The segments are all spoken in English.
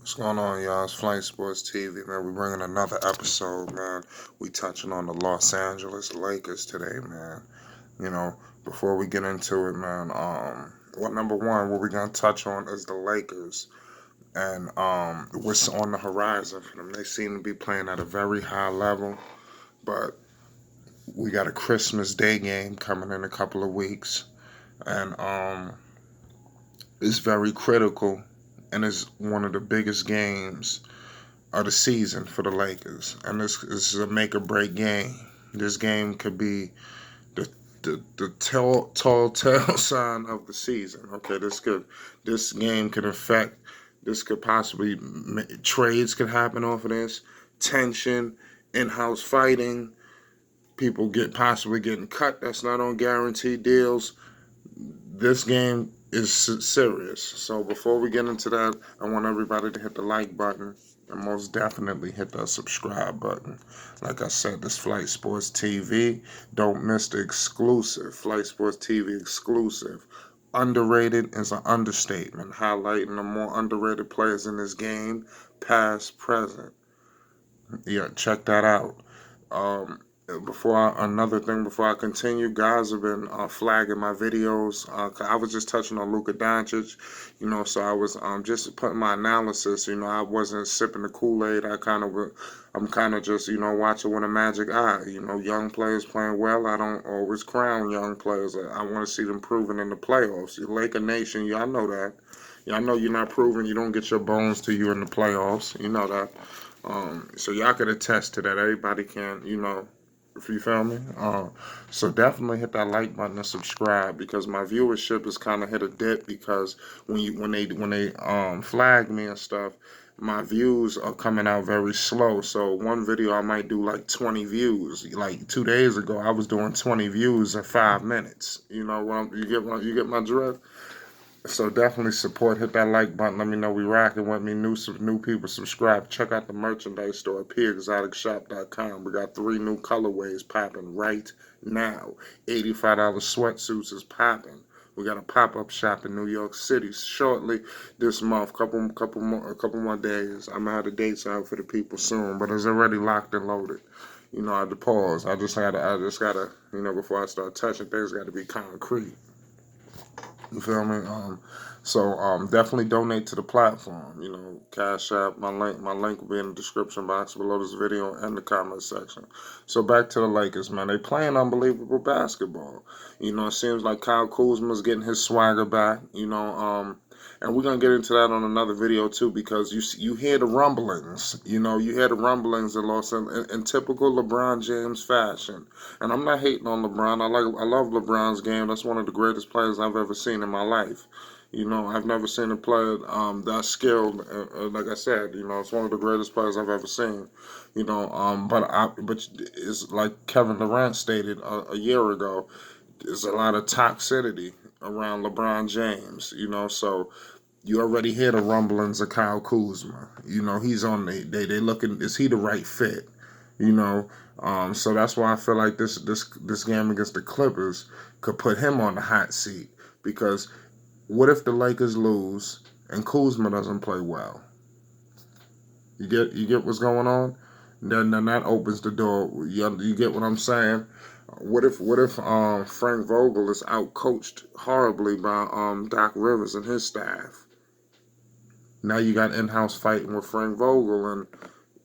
What's going on, y'all? It's Flight Sports TV, man. We're bringing another episode, man. We touching on the Los Angeles Lakers today, man. You know, before we get into it, man, number one, what we're gonna touch on is the Lakers and what's on the horizon for them. They seem to be playing at a very high level, but we got a Christmas Day game coming in a couple of weeks, and it's very critical, and it's one of the biggest games of the season for the Lakers, and this is a make or break game. This game could be the tell sign of the season. Okay, this game could affect. This could possibly trades could happen off of this tension, in-house fighting. People possibly getting cut. That's not on guaranteed deals. This game is serious. So before we get into that, I want everybody to hit the like button and most definitely hit that subscribe button. Like I said, this Flight Sports TV. Don't miss the exclusive Flight Sports TV exclusive. Underrated is an understatement, highlighting the more underrated players in this game, past, present. Yeah, check that out. Before I continue, guys have been flagging my videos. I was just touching on Luka Doncic, so I was just putting my analysis. I wasn't sipping the Kool-Aid. I'm kind of just watching with a magic eye. Young players playing well. I don't always crown young players. I want to see them proving in the playoffs. Laker Nation, y'all know that. Y'all know you're not proving. You don't get your bones till you in the playoffs. You know that. So y'all could attest to that. Everybody can, if you feel me. So definitely hit that like button and subscribe, because my viewership has kind of hit a dip, because when they flag me and stuff, my views are coming out very slow. So one video I might do like 20 views. Like 2 days ago, I was doing 20 views in 5 minutes. You get my drift. So definitely support, hit that like button. Let me know we rocking with me. New people subscribe. Check out the merchandise store at pexoticshop.com. We got 3 new colorways popping right now. $85 sweatsuits is popping. We got a pop-up shop in New York City shortly this month. A couple more days. I'm gonna have the dates out for the people soon, but it's already locked and loaded. I had to pause. I just gotta, before I start touching things, got to be concrete. You feel me? Definitely donate to the platform. Cash App. My link will be in the description box below this video and the comment section. So back to the Lakers, man. They playing unbelievable basketball. It seems like Kyle Kuzma's getting his swagger back. And we're gonna get into that on another video too, because you hear the rumblings. You hear the rumblings in Los Angeles in typical LeBron James fashion. And I'm not hating on LeBron. I love LeBron's game. That's one of the greatest players I've ever seen in my life. I've never seen a player that skilled. Like I said, it's one of the greatest players I've ever seen. But it's like Kevin Durant stated a year ago. There's a lot of toxicity around LeBron James. So you already hear the rumblings of Kyle Kuzma. He's on they looking, is he the right fit? So that's why I feel like this game against the Clippers could put him on the hot seat, because what if the Lakers lose and Kuzma doesn't play well? You get what's going on? Then that opens the door. You get what I'm saying? What if Frank Vogel is out coached horribly by Doc Rivers and his staff? Now you got in-house fighting with Frank Vogel, and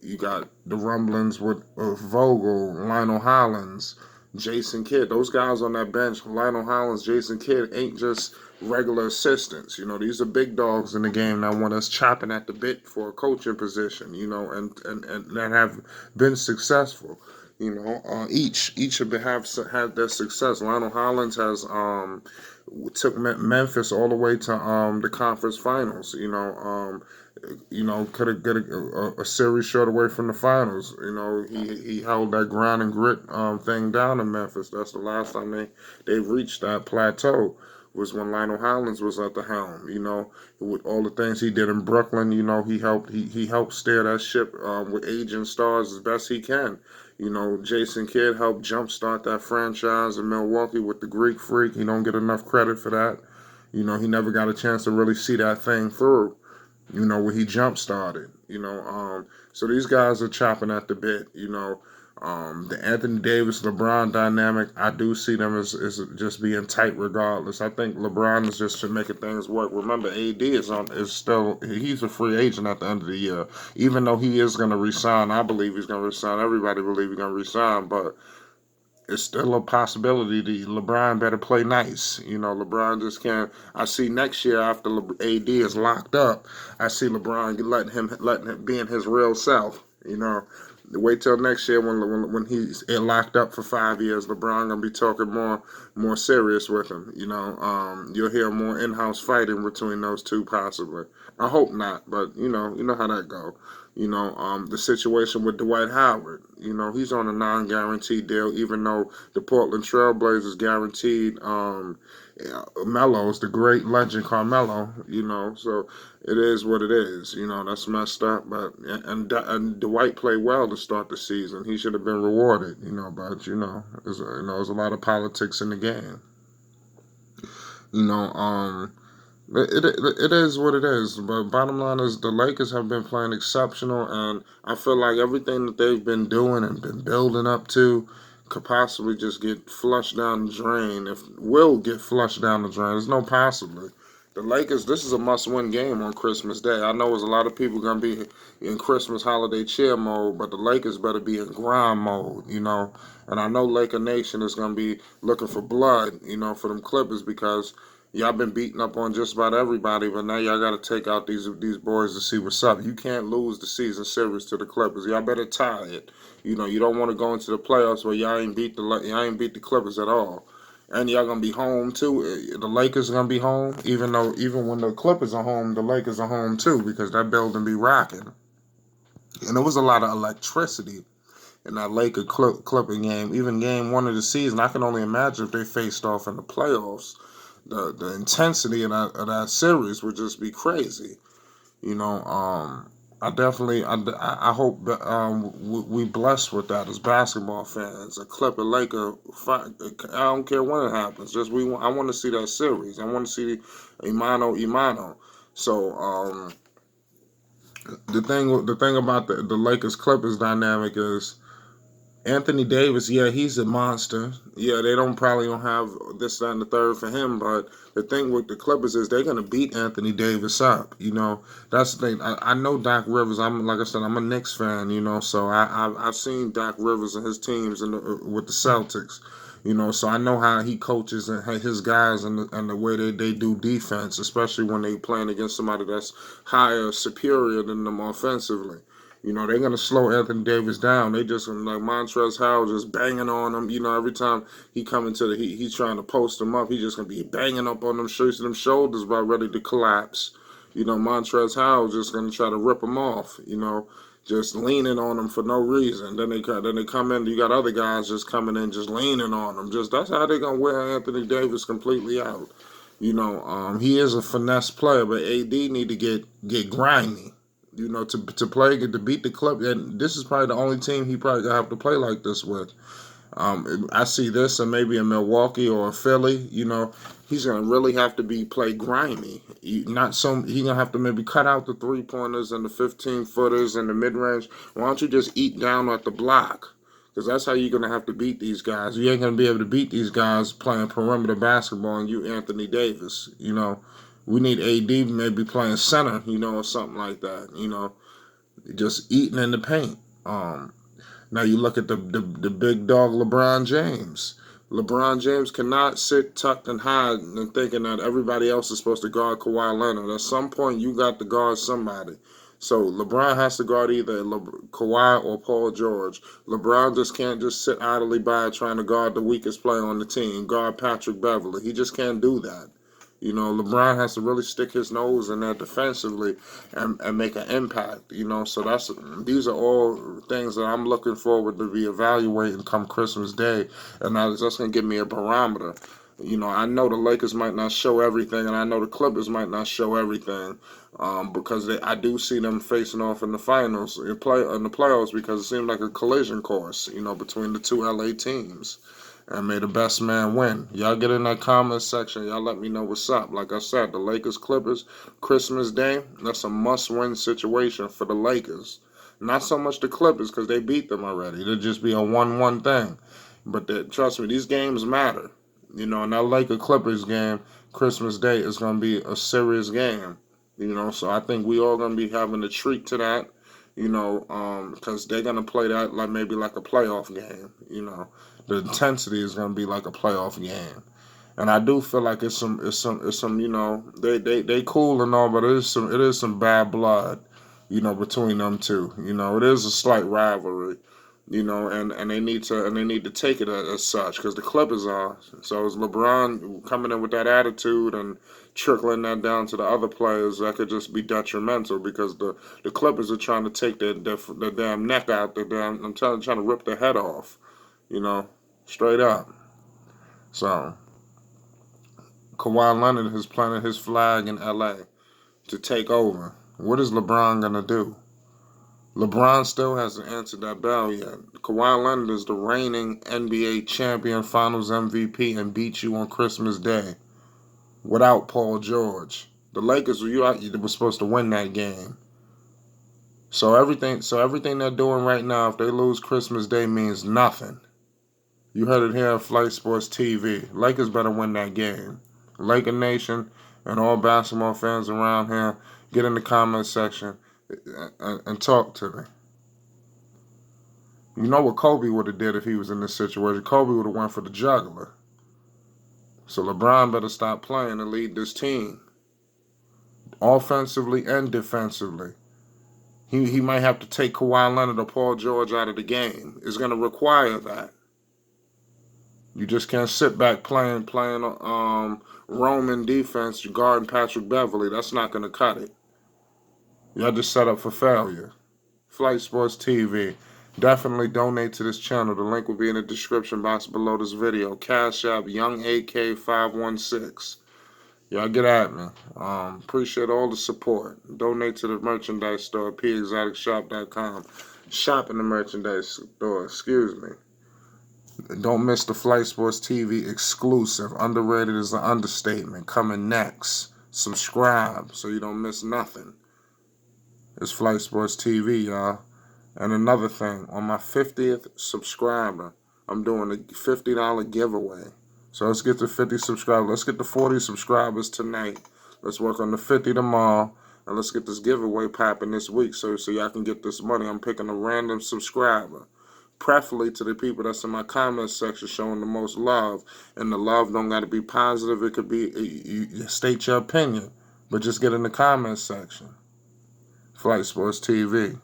you got the rumblings with Vogel, Lionel Hollins, Jason Kidd. Those guys on that bench, Lionel Hollins, Jason Kidd, ain't just regular assistants. These are big dogs in the game that want us chopping at the bit for a coaching position, and that have been successful. Each have had their success. Lionel Hollins has took Memphis all the way to the conference finals. Could have got a series short away from the finals. He held that grind and grit thing down in Memphis. That's the last time they reached that plateau, was when Lionel Hollins was at the helm. With all the things he did in Brooklyn, he helped steer that ship with aging stars as best he can. Jason Kidd helped jumpstart that franchise in Milwaukee with the Greek Freak. He don't get enough credit for that. He never got a chance to really see that thing through. where he jump started. So these guys are chopping at the bit. The Anthony Davis LeBron dynamic, I do see them as just being tight regardless. I think LeBron is just making things work. Remember, AD is still he's a free agent at the end of the year. Even though he is going to resign, I believe he's going to resign. Everybody believe he's going to resign, but it's still a possibility that LeBron better play nice. LeBron just can't. I see next year after AD is locked up, I see LeBron letting him be in his real self. Wait till next year when he's locked up for 5 years. LeBron gonna be talking more serious with him. You'll hear more in-house fighting between those two possibly. I hope not, but you know how that go. The situation with Dwight Howard. He's on a non-guaranteed deal, even though the Portland Trailblazers guaranteed Melo's the great legend Carmelo. So it is what it is. That's messed up. But and Dwight played well to start the season. He should have been rewarded. But there's a lot of politics in the game. You know, um, it is what it is, but bottom line is the Lakers have been playing exceptional, and I feel like everything that they've been doing and been building up to could possibly just get flushed down the drain. If will get flushed down the drain, there's no possibly. The Lakers, this is a must-win game on Christmas Day. I know there's a lot of people gonna be in Christmas holiday cheer mode, but the Lakers better be in grind mode, And I know Laker Nation is gonna be looking for blood, for them Clippers because y'all been beating up on just about everybody, but now y'all got to take out these boys to see what's up. You can't lose the season series to the Clippers. Y'all better tie it. You don't want to go into the playoffs where y'all ain't beat the Clippers at all, and y'all gonna be home too. The Lakers are gonna be home, even when the Clippers are home, the Lakers are home too because that building be rocking, and there was a lot of electricity in that Clipper game. Even game one of the season, I can only imagine if they faced off in the playoffs. The intensity of that series would just be crazy. You know, I definitely I hope that we blessed with that as basketball fans. A Clipper Laker fight, I don't care when it happens. Just I want to see that series. I want to see Imano. So the thing about the Lakers Clippers dynamic is Anthony Davis, yeah, he's a monster. Yeah, they don't have this, that, and the third for him. But the thing with the Clippers is they're gonna beat Anthony Davis up. That's the thing. I know Doc Rivers. I'm like I said, I'm a Knicks fan. So I've seen Doc Rivers and his teams with the Celtics. So I know how he coaches and his guys and the way they do defense, especially when they playing against somebody that's higher, superior than them offensively. They're gonna slow Anthony Davis down. They just like Montrezl Harrell just banging on him. Every time he come into the he's trying to post him up. He's just gonna be banging up on them shirts and them shoulders about ready to collapse. Montrezl Harrell just gonna try to rip him off. Just leaning on him for no reason. Then they come in. You got other guys just coming in, just leaning on him. Just that's how they're gonna wear Anthony Davis completely out. He is a finesse player, but AD need to get grimy. To beat the club, and this is probably the only team he probably gonna have to play like this with. I see this, and maybe in Milwaukee or Philly. He's gonna really have to play grimy. Not so he gonna have to maybe cut out the 3-pointers and the 15-footers and the mid range. Why don't you just eat down at the block? Because that's how you're gonna have to beat these guys. You ain't gonna be able to beat these guys playing perimeter basketball and you Anthony Davis. We need AD maybe playing center, or something like that. Just eating in the paint. Now you look at the big dog LeBron James. LeBron James cannot sit tucked and hide and thinking that everybody else is supposed to guard Kawhi Leonard. At some point, you got to guard somebody. So LeBron has to guard either Kawhi or Paul George. LeBron just can't just sit idly by trying to guard the weakest player on the team, guard Patrick Beverly. He just can't do that. LeBron has to really stick his nose in there defensively and make an impact. So these are all things that I'm looking forward to be evaluating come Christmas Day, and that's gonna give me a barometer. I know the Lakers might not show everything, and I know the Clippers might not show everything, because I do see them facing off in the finals, in the playoffs, because it seems like a collision course, between the two LA teams. and may the best man win. Y'all get in that comment section. Y'all let me know what's up. Like I said, the Lakers Clippers Christmas Day, that's a must-win situation for the Lakers. Not so much the Clippers because they beat them already. It'll just be a 1-1 thing. But trust me, these games matter. And that Laker Clippers game, Christmas Day, is going to be a serious game. So I think we all going to be having a treat to that. Because they're going to play that like maybe like a playoff game. The intensity is going to be like a playoff game. And I do feel like it's some, they cool and all, but it is some bad blood, between them two. It is a slight rivalry, and they need to take it as such because the Clippers are. So is LeBron coming in with that attitude and trickling that down to the other players, that could just be detrimental because the Clippers are trying to take their damn neck out, I'm trying to rip their head off, straight up. So Kawhi Leonard has planted his flag in LA to take over. What is LeBron gonna do? LeBron still hasn't answered that bell yet. Kawhi Leonard is the reigning NBA champion, Finals MVP, and beat you on Christmas Day without Paul George. The Lakers were supposed to win that game. So everything they're doing right now, if they lose Christmas Day, means nothing. You heard it here on Flight Sports TV. Lakers better win that game. Laker Nation and all basketball fans around here, get in the comment section and talk to me. You know what Kobe would have did if he was in this situation? Kobe would have went for the juggler. So LeBron better stop playing and lead this team, offensively and defensively. He might have to take Kawhi Leonard or Paul George out of the game. It's going to require that. You just can't sit back playing Roman defense, guarding Patrick Beverly. That's not going to cut it. Y'all just set up for failure. Flight Sports TV. Definitely donate to this channel. The link will be in the description box below this video. Cash App YoungAK516. Y'all get at me. Appreciate all the support. Donate to the merchandise store, pexoticshop.com. Shop in the merchandise store. Excuse me. Don't miss the Flight Sports TV exclusive. Underrated is an understatement. Coming next. Subscribe so you don't miss nothing. It's Flight Sports TV, y'all. And another thing, on my 50th subscriber, I'm doing a $50 giveaway. So let's get to 50 subscribers. Let's get to 40 subscribers tonight. Let's work on the 50 tomorrow. And let's get this giveaway popping this week so y'all can get this money. I'm picking a random subscriber. Preferably to the people that's in my comment section showing the most love. And the love don't got to be positive. It could be, you state your opinion. But just get in the comment section. Flight Sports TV.